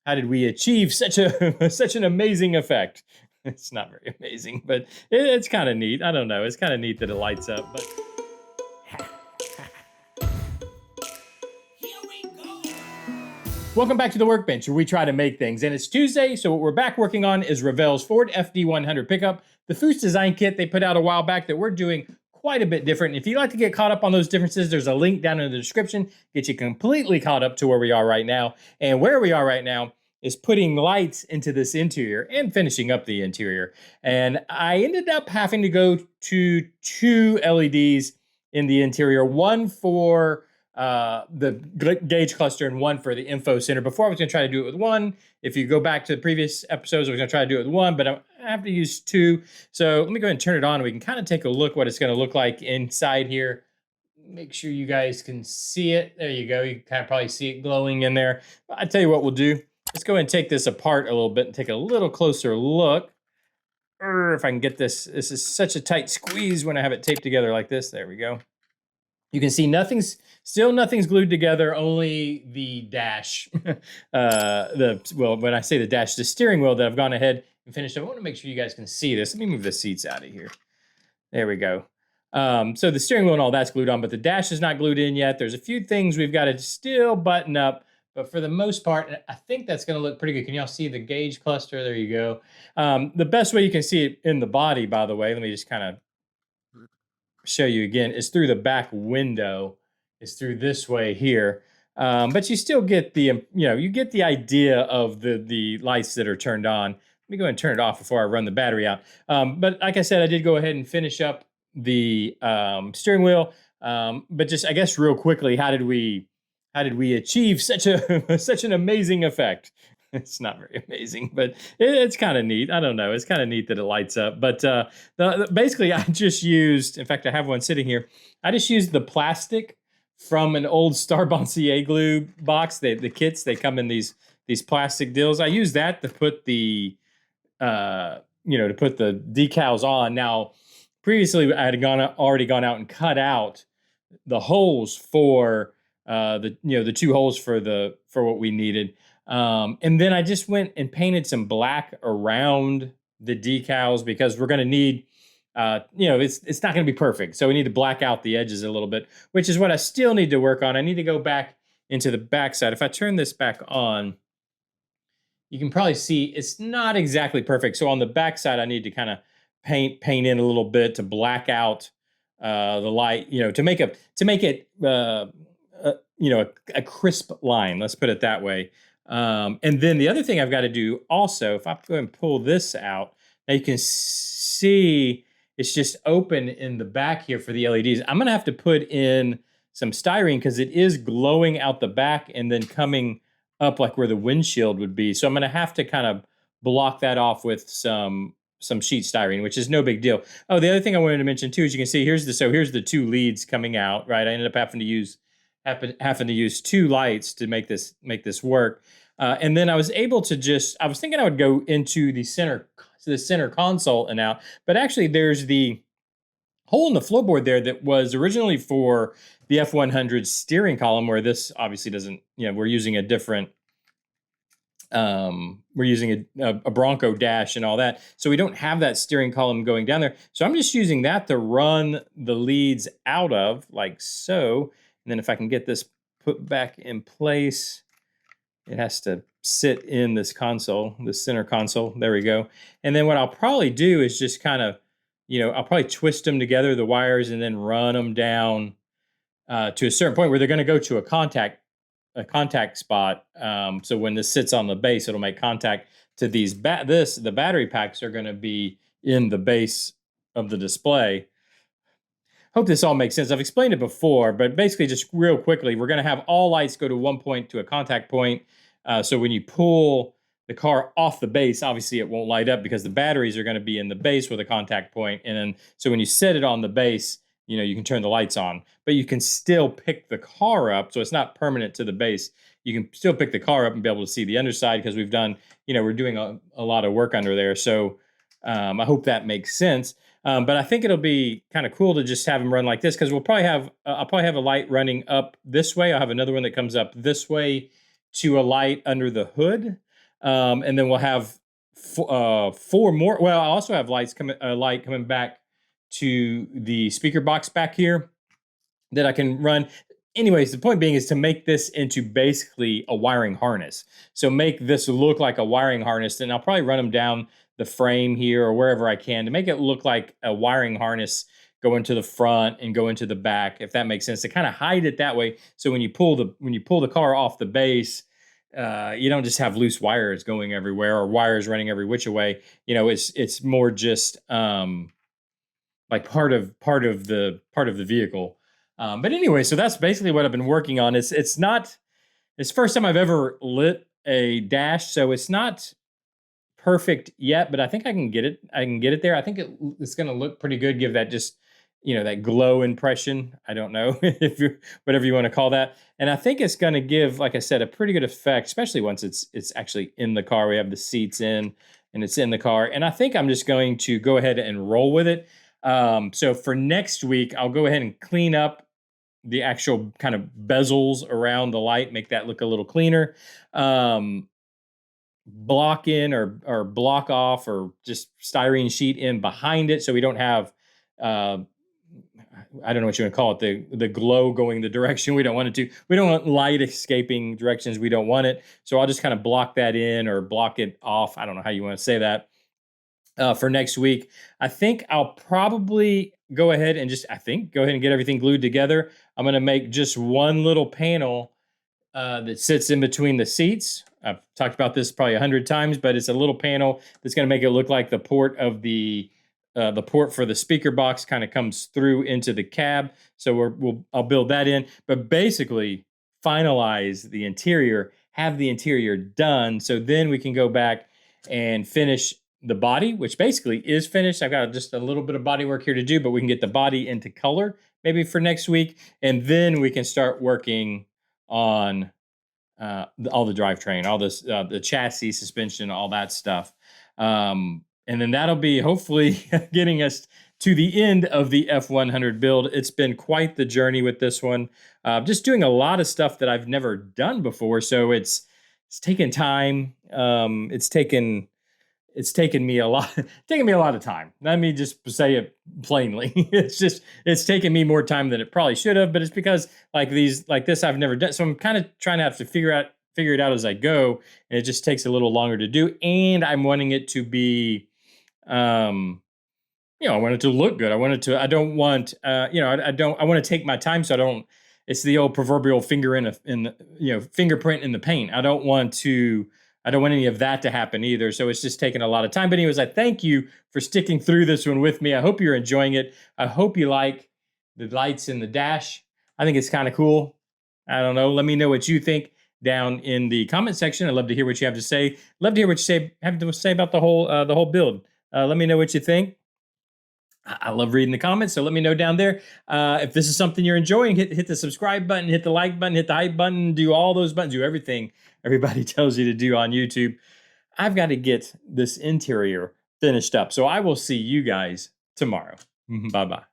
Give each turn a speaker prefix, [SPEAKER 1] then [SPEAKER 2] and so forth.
[SPEAKER 1] how did we achieve such a such an amazing effect? It's not very amazing, but it's kind of neat. I don't know. It's kind of neat that it lights up. But welcome back to the workbench, where we try to make things. And it's Tuesday, so what we're back working on is Revell's Ford FD-100 pickup, the Foose design kit they put out a while back that we're doing quite a bit different. If you'd like to get caught up on those differences, there's a link down in the description. Get you completely caught up to where we are right now. And where we are right now is putting lights into this interior and finishing up the interior. And I ended up having to go to 2 LEDs in the interior, one for the gauge cluster and one for the info center. Before I was going to try to do it with one. If you go back to the previous episodes, I was going to try to do it with one, but I have to use 2. So let me go ahead and turn it on. We can kind of take a look what it's going to look like inside here. Make sure you guys can see it. There you go. You can kind of probably see it glowing in there. I tell you what we'll do. Let's go ahead and take this apart a little bit and take a little closer look. If I can get this. This is such a tight squeeze when I have it taped together like this. There we go. You can see nothing's glued together, only the dash. Well, when I say the dash, the steering wheel that I've gone ahead and finished. I want to make sure you guys can see this. Let me move the seats out of here. There we go. So the steering wheel and all that's glued on, but the dash is not glued in yet. There's a few things we've got to still button up, but for the most part, I think that's going to look pretty good. Can y'all see the gauge cluster? There you go. The best way you can see it in the body, by the way, let me just kind of show you again, is through the back window, is through this way here. But you still get the, you get the idea of the lights that are turned on. Let me go ahead and turn it off before I run the battery out. But like I said, I did go ahead and finish up the steering wheel. But just, I guess, real quickly, how did we achieve such an amazing effect? It's not very amazing, but it's kind of neat. I don't know. It's kind of neat that it lights up. But basically, I just used, in fact, I have one sitting here. I just used the plastic from an old Starbond CA glue box. The kits, they come in these plastic deals. I used that to put the, to put the decals on. Now, previously, I had already gone out and cut out the holes for the 2 holes for what we needed. And then I just went and painted some black around the decals because we're going to need, it's not going to be perfect. So we need to black out the edges a little bit, which is what I still need to work on. I need to go back into the backside. If I turn this back on, you can probably see it's not exactly perfect. So on the backside, I need to kind of paint in a little bit to black out the light, to make it a crisp line. Let's put it that way. And then the other thing I've got to do also, if I go and pull this out, now you can see it's just open in the back here for the LEDs. I'm going to have to put in some styrene because it is glowing out the back and then coming up like where the windshield would be. So I'm going to have to kind of block that off with some sheet styrene, which is no big deal. Oh, the other thing I wanted to mention too is you can see here's the 2 leads coming out, right? I ended up having to use 2 lights to make this work. And then I was able to I was thinking I would go into the center console and out, but actually there's the hole in the floorboard there that was originally for the F-100 steering column, where this obviously doesn't, we're using a different, we're using a Bronco dash and all that. So we don't have that steering column going down there. So I'm just using that to run the leads out of, like so. And then if I can get this put back in place, it has to sit in this console, this center console. There we go. And then what I'll probably do is just kind of, I'll probably twist them together, the wires, and then run them down to a certain point where they're going to go to a contact spot. So when this sits on the base, it'll make contact to these. The battery packs are going to be in the base of the display. Hope this all makes sense. I've explained it before, but basically just real quickly, we're going to have all lights go to one point, to a contact point. So when you pull the car off the base, obviously it won't light up because the batteries are going to be in the base with a contact point. And then, so when you set it on the base, you can turn the lights on, but you can still pick the car up. So it's not permanent to the base. You can still pick the car up and be able to see the underside because we've done, we're doing a lot of work under there. So I hope that makes sense. But I think it'll be kind of cool to just have them run like this because we'll probably have, I'll probably have a light running up this way. I'll have another one that comes up this way to a light under the hood. And then we'll have 4 more. Well, I also have light coming back to the speaker box back here that I can run. Anyways, the point being is to make this into basically a wiring harness. So make this look like a wiring harness, and I'll probably run them down the frame here or wherever I can to make it look like a wiring harness go into the front and go into the back, if that makes sense, to kind of hide it that way. So when you pull the car off the base, you don't just have loose wires going everywhere or wires running every which way. It's more just like part of the vehicle. But anyway, so that's basically what I've been working on. It's the first time I've ever lit a dash, so it's not perfect yet, but I think I can get it. I can get it there. I think it's going to look pretty good. Give that just that glow impression. I don't know if you whatever you want to call that. And I think it's going to give, like I said, a pretty good effect, especially once it's actually in the car. We have the seats in, and it's in the car. And I think I'm just going to go ahead and roll with it. So for next week, I'll go ahead and clean up the actual kind of bezels around the light, make that look a little cleaner. Block in or block off or just styrene sheet in behind it so we don't have I don't know what you want to call it, the glow going the direction we don't want it to. We don't want light escaping directions we don't want it. So I'll just kind of block that in or block it off. I don't know how you want to say that. For next week, I think I'll probably go ahead and get everything glued together. I'm going to make just one little panel that sits in between the seats. I've talked about this probably 100 times, but it's a little panel that's going to make it look like the port of the port for the speaker box kind of comes through into the cab. So I'll build that in, but basically finalize the interior, have the interior done. So then we can go back and finish the body, which basically is finished. I've got just a little bit of body work here to do, but we can get the body into color maybe for next week. And then we can start working on all the drivetrain, all this, the chassis, suspension, all that stuff. And then that'll be hopefully getting us to the end of the F-100 build. It's been quite the journey with this one. Just doing a lot of stuff that I've never done before. So it's taken time. It's taken me a lot, taken me a lot of time. Let me just say it plainly. It's taken me more time than it probably should have, but it's because like this I've never done. So I'm kind of trying to have to figure it out as I go. And it just takes a little longer to do. And I'm wanting it to be, I want it to look good. I want to take my time. So I don't, it's the old proverbial fingerprint in the paint. I don't want any of that to happen either. So it's just taking a lot of time. But anyways, I thank you for sticking through this one with me. I hope you're enjoying it. I hope you like the lights in the dash. I think it's kind of cool. I don't know. Let me know what you think down in the comment section. I'd love to hear what you have to say. Love to hear what you have to say about the whole build. Let me know what you think. I love reading the comments, so let me know down there. If this is something you're enjoying, hit the subscribe button, hit the like button, hit the hype button, do all those buttons, do everything everybody tells you to do on YouTube. I've got to get this interior finished up, so I will see you guys tomorrow. Bye-bye.